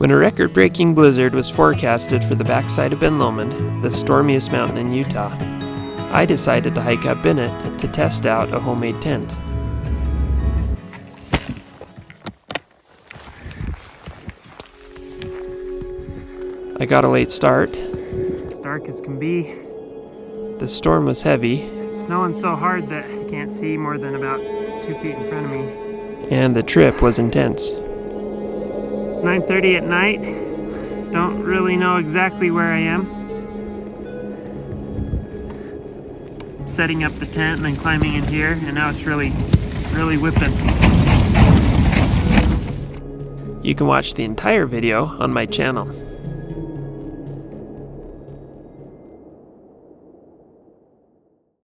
When a record-breaking blizzard was forecasted for the backside of Ben Lomond, the stormiest mountain in Utah, I decided to hike up in it to test out a homemade tent. I got a late start. It's dark as can be. The storm was heavy, It's snowing so hard that I can't see more than about 2 feet in front of me. and the trip was intense. 9:30 at night. Don't really know exactly where I am. Setting up the tent and then climbing in here, and now it's really whipping. You can watch the entire video on my channel.